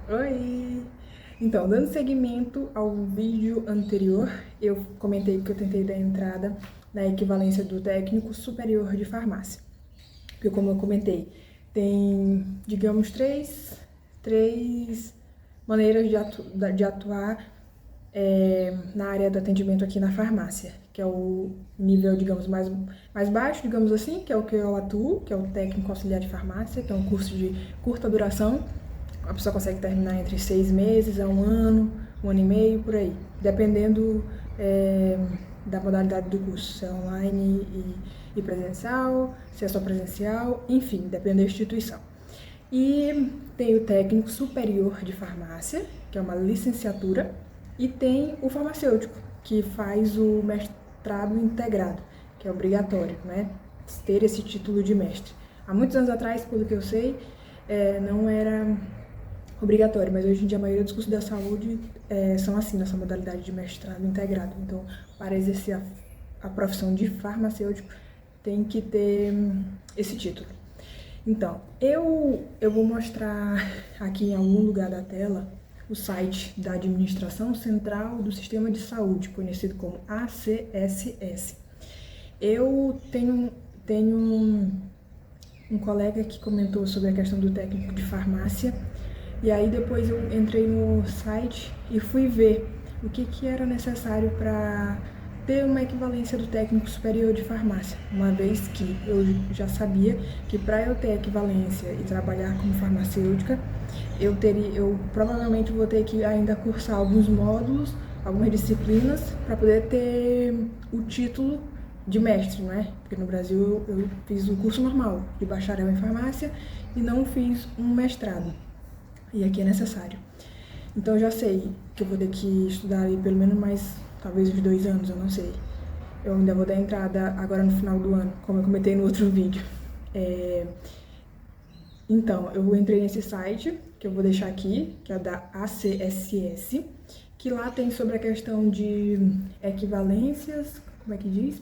Oi! Então, dando seguimento ao vídeo anterior, eu comentei que eu tentei dar entrada na equivalência do técnico superior de farmácia. Porque, como eu comentei, tem, digamos, três maneiras de atuar na área do atendimento aqui na farmácia, que é o nível, digamos, mais baixo, digamos assim, que é o que eu atuo, que é o técnico auxiliar de farmácia, que é um curso de curta duração. A pessoa consegue terminar entre 6 meses a um ano e meio, por aí, dependendo da modalidade do curso, se é online e presencial, se é só presencial, enfim, depende da instituição. E tem o técnico superior de farmácia, que é uma licenciatura, e tem o farmacêutico, que faz o mestrado integrado, que é obrigatório, né? Ter esse título de mestre. Há muitos anos atrás, pelo que eu sei, não era obrigatório, mas hoje em dia a maioria dos cursos da saúde são assim, nessa modalidade de mestrado integrado. Então, para exercer a profissão de farmacêutico, tem que ter esse título. Então, eu vou mostrar aqui em algum lugar da tela o site da Administração Central do Sistema de Saúde, conhecido como ACSS. Eu tenho um colega que comentou sobre a questão do técnico de farmácia, e aí depois eu entrei no site e fui ver o que era necessário para ter uma equivalência do técnico superior de farmácia, uma vez que eu já sabia que para eu ter equivalência e trabalhar como farmacêutica, eu provavelmente vou ter que ainda cursar alguns módulos, algumas disciplinas, para poder ter o título de mestre, né? Porque no Brasil eu fiz o curso normal de bacharel em farmácia e não fiz um mestrado. E aqui é necessário. Então eu já sei que eu vou ter que estudar aí pelo menos mais, talvez uns 2 anos, eu não sei. Eu ainda vou dar entrada agora no final do ano, como eu comentei no outro vídeo. Então, eu entrei nesse site, que eu vou deixar aqui, que é da ACSS, que lá tem sobre a questão de equivalências, como é que diz?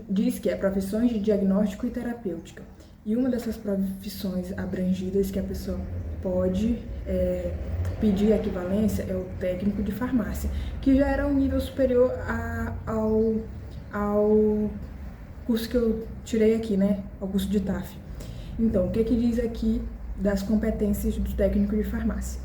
Diz que é profissões de diagnóstico e terapêutica. E uma dessas profissões abrangidas que a pessoa pode pedir equivalência é o técnico de farmácia, que já era um nível superior ao curso que eu tirei aqui, né? Ao curso de TAF. Então, o que diz aqui das competências do técnico de farmácia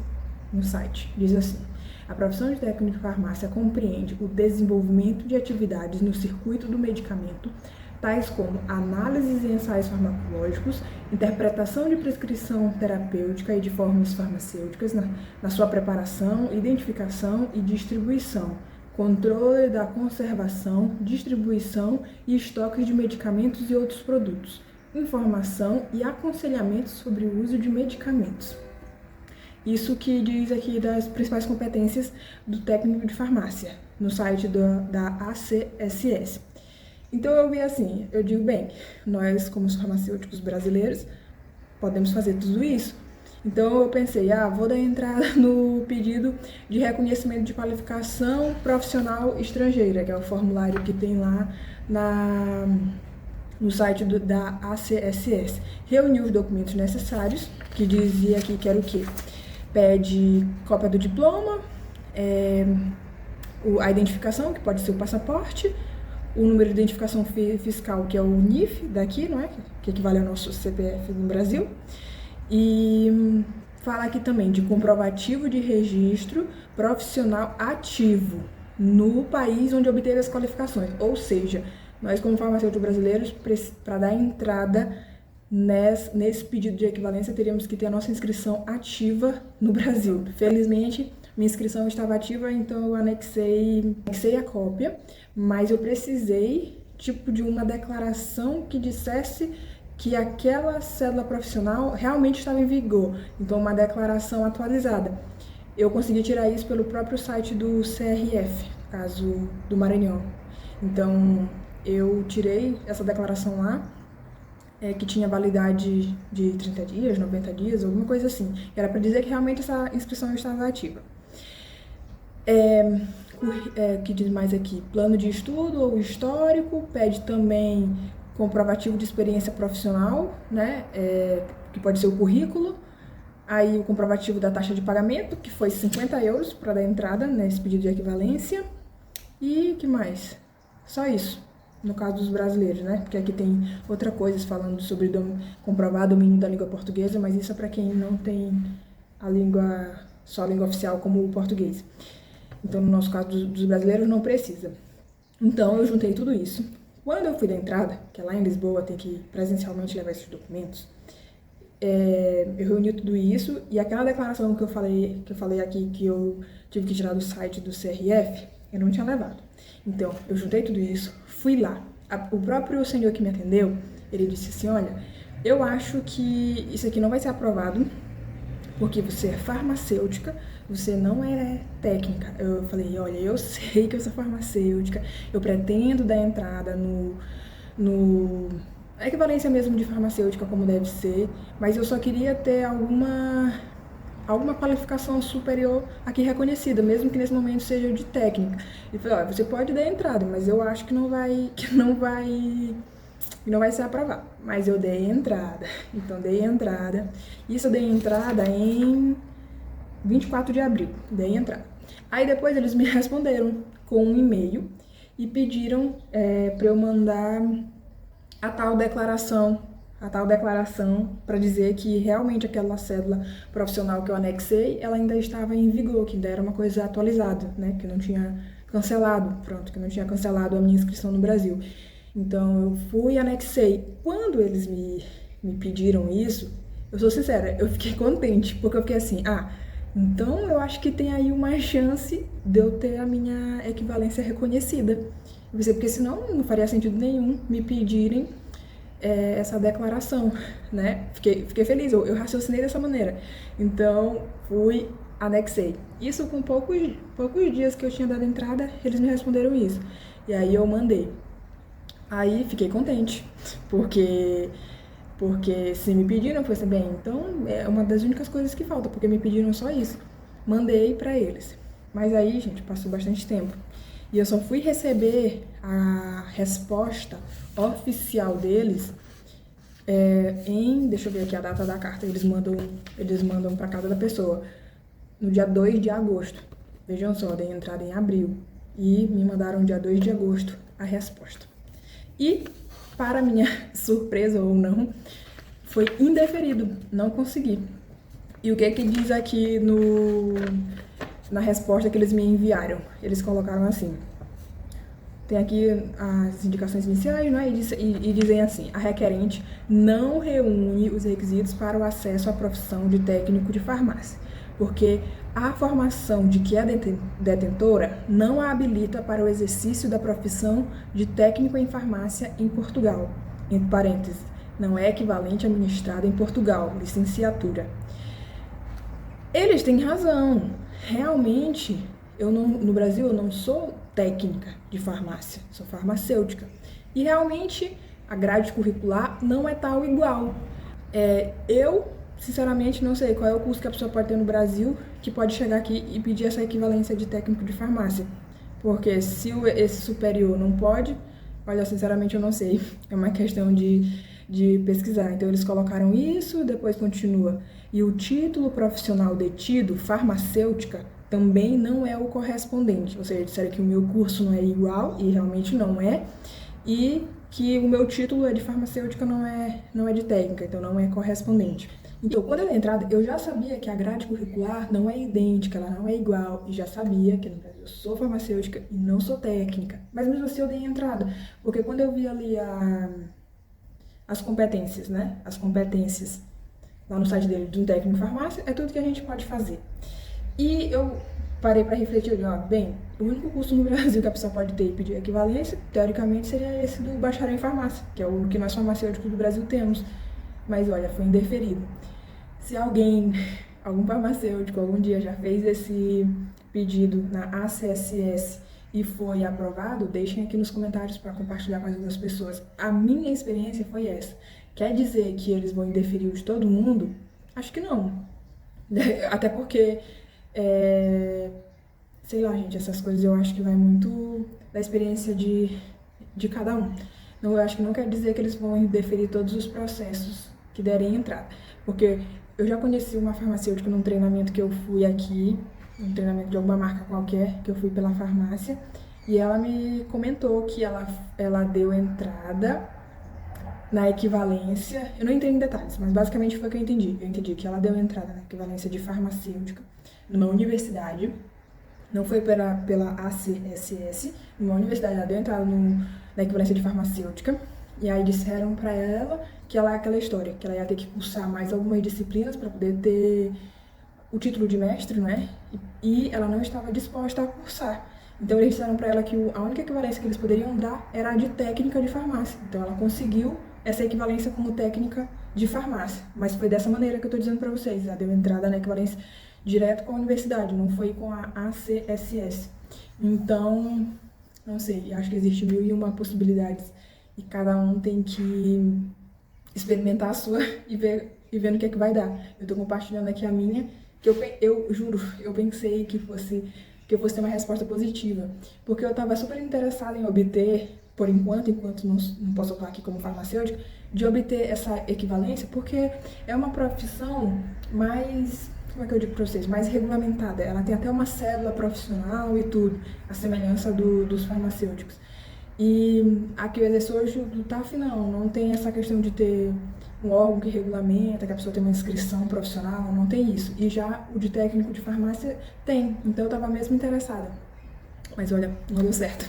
no site? Diz assim: a profissão de técnico de farmácia compreende o desenvolvimento de atividades no circuito do medicamento, tais como análises e ensaios farmacológicos, interpretação de prescrição terapêutica e de fórmulas farmacêuticas na sua preparação, identificação e distribuição, controle da conservação, distribuição e estoque de medicamentos e outros produtos, informação e aconselhamento sobre o uso de medicamentos. Isso que diz aqui das principais competências do técnico de farmácia, no site da ACSS. Então eu vi assim, eu digo, bem, nós como farmacêuticos brasileiros podemos fazer tudo isso. Então eu pensei, vou dar entrada no pedido de reconhecimento de qualificação profissional estrangeira, que é o formulário que tem lá no site da ACSS. Reuni os documentos necessários, que dizia aqui que era o quê? Pede cópia do diploma, a identificação, que pode ser o passaporte, o número de identificação fiscal, que é o NIF daqui, não é? Que equivale ao nosso CPF no Brasil. E fala aqui também de comprovativo de registro profissional ativo no país onde obteve as qualificações. Ou seja, nós como farmacêuticos brasileiros, para dar entrada nesse pedido de equivalência, teríamos que ter a nossa inscrição ativa no Brasil. Felizmente, minha inscrição estava ativa, então eu anexei a cópia, mas eu precisei de uma declaração que dissesse que aquela cédula profissional realmente estava em vigor, então uma declaração atualizada. Eu consegui tirar isso pelo próprio site do CRF, caso do Maranhão. Então eu tirei essa declaração lá, que tinha validade de 30 dias, 90 dias, alguma coisa assim. Era para dizer que realmente essa inscrição estava ativa. Que diz mais aqui? Plano de estudo ou histórico, pede também comprovativo de experiência profissional, né? Que pode ser o currículo, Aí o comprovativo da taxa de pagamento, que foi 50 euros para dar entrada nesse pedido de equivalência. E que mais? Só isso, no caso dos brasileiros, né? Porque aqui tem outra coisa falando sobre comprovar domínio da língua portuguesa, mas isso é para quem não tem a língua, só a língua oficial como o português. Então, no nosso caso dos brasileiros, não precisa. Então, eu juntei tudo isso. Quando eu fui da entrada, que é lá em Lisboa, tem que presencialmente levar esses documentos, eu reuni tudo isso e aquela declaração que eu falei aqui, que eu tive que tirar do site do CRF, eu não tinha levado. Então, eu juntei tudo isso, fui lá. O próprio senhor que me atendeu, ele disse assim, olha, eu acho que isso aqui não vai ser aprovado, porque você é farmacêutica, você não é técnica. Eu falei, olha, eu sei que eu sou farmacêutica, eu pretendo dar entrada a equivalência mesmo de farmacêutica como deve ser, mas eu só queria ter alguma qualificação superior aqui reconhecida, mesmo que nesse momento seja de técnica. Ele falou, olha, você pode dar entrada, mas eu acho que não vai ser aprovado. Mas eu dei entrada. Então dei entrada. Isso eu dei entrada em 24 de abril. Dei entrada. Aí depois eles me responderam com um e-mail e pediram para eu mandar a tal declaração para dizer que realmente aquela cédula profissional que eu anexei, ela ainda estava em vigor, que ainda era uma coisa atualizada, né, que não tinha cancelado, que não tinha cancelado a minha inscrição no Brasil. Então eu fui e anexei. Quando eles me pediram isso, eu sou sincera, eu fiquei contente, porque eu fiquei assim, então eu acho que tem aí uma chance de eu ter a minha equivalência reconhecida. Porque senão não faria sentido nenhum me pedirem essa declaração, né? Fiquei feliz, eu raciocinei dessa maneira. Então, fui, anexei. Isso com poucos dias que eu tinha dado entrada, eles me responderam isso. E aí eu mandei. Aí fiquei contente, porque se me pediram, eu falei assim, bem, então é uma das únicas coisas que falta, porque me pediram só isso. Mandei pra eles. Mas aí, gente, passou bastante tempo. E eu só fui receber a resposta oficial deles deixa eu ver aqui a data da carta, eles mandam para casa da pessoa, no dia 2 de agosto. Vejam só, dei entrada em abril e me mandaram dia 2 de agosto a resposta. E, para minha surpresa ou não, foi indeferido, não consegui. E o que diz aqui na resposta que eles me enviaram? Eles colocaram assim, tem aqui as indicações iniciais, né? E dizem assim, a requerente não reúne os requisitos para o acesso à profissão de técnico de farmácia, porque a formação de que é detentora não a habilita para o exercício da profissão de técnico em farmácia em Portugal. Entre parênteses, não é equivalente administrada em Portugal, licenciatura. Eles têm razão. Realmente, no Brasil eu não sou técnica de farmácia, sou farmacêutica. E realmente a grade curricular não é tal igual. Eu, sinceramente, não sei qual é o curso que a pessoa pode ter no Brasil que pode chegar aqui e pedir essa equivalência de técnico de farmácia. Porque se esse superior não pode, olha, sinceramente eu não sei. É uma questão de pesquisar. Então eles colocaram isso, depois continua. E o título profissional detido, farmacêutica, também não é o correspondente. Ou seja, disseram que o meu curso não é igual, e realmente não é, e que o meu título é de farmacêutica, não é de técnica, então não é correspondente. Então, quando eu dei entrada, eu já sabia que a grade curricular não é idêntica, ela não é igual, e já sabia que no Brasil eu sou farmacêutica e não sou técnica. Mas mesmo assim eu dei entrada, porque quando eu vi ali as competências, né? As competências lá no site dele de um técnico em farmácia, é tudo que a gente pode fazer. E eu parei para refletir, bem, o único curso no Brasil que a pessoa pode ter e pedir equivalência, teoricamente, seria esse do bacharel em farmácia, que é o que nós farmacêuticos do Brasil temos. Mas olha, foi indeferido. Se algum farmacêutico, algum dia já fez esse pedido na ACSS e foi aprovado, deixem aqui nos comentários para compartilhar com as outras pessoas. A minha experiência foi essa. Quer dizer que eles vão indeferir o de todo mundo? Acho que não. Até porque, sei lá, gente, essas coisas eu acho que vai muito da experiência de cada um. Então, eu acho que não quer dizer que eles vão indeferir todos os processos que derem entrada. Porque eu já conheci uma farmacêutica num treinamento que eu fui aqui, um treinamento de alguma marca qualquer, que eu fui pela farmácia, e ela me comentou que ela deu entrada na equivalência, eu não entrei em detalhes, mas basicamente foi o que eu entendi. Eu entendi que ela deu entrada na equivalência de farmacêutica numa universidade, não foi pela ACSS, numa universidade, ela deu entrada na equivalência de farmacêutica, e aí disseram pra ela que ela é aquela história, que ela ia ter que cursar mais algumas disciplinas para poder ter o título de mestre, né? E ela não estava disposta a cursar. Então eles disseram para ela que a única equivalência que eles poderiam dar era a de técnica de farmácia. Então ela conseguiu essa equivalência como técnica de farmácia. Mas foi dessa maneira que eu estou dizendo para vocês. Ela deu entrada na equivalência direto com a universidade, não foi com a ACSS. Então, não sei, acho que existe 1001 possibilidades e cada um tem que experimentar a sua e ver no que é que vai dar. Eu estou compartilhando aqui a minha, que eu juro, eu pensei que eu fosse ter uma resposta positiva, porque eu estava super interessada em obter, por enquanto não posso atuar aqui como farmacêutica, de obter essa equivalência, porque é uma profissão mais, como é que eu digo para vocês, mais regulamentada. Ela tem até uma cédula profissional e tudo, a semelhança dos farmacêuticos. E aqui eu exerço hoje do TAF não tem essa questão de ter um órgão que regulamenta, que a pessoa tem uma inscrição profissional, não tem isso. E já o de técnico de farmácia tem, então eu estava mesmo interessada. Mas olha, não deu certo.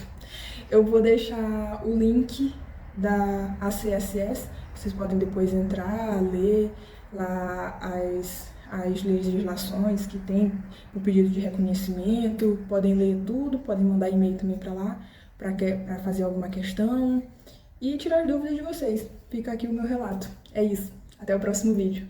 Eu vou deixar o link da ACSS, vocês podem depois entrar, ler lá as legislações que tem o pedido de reconhecimento, podem ler tudo, podem mandar e-mail também para lá, para fazer alguma questão e tirar dúvidas de vocês. Fica aqui o meu relato. É isso. Até o próximo vídeo.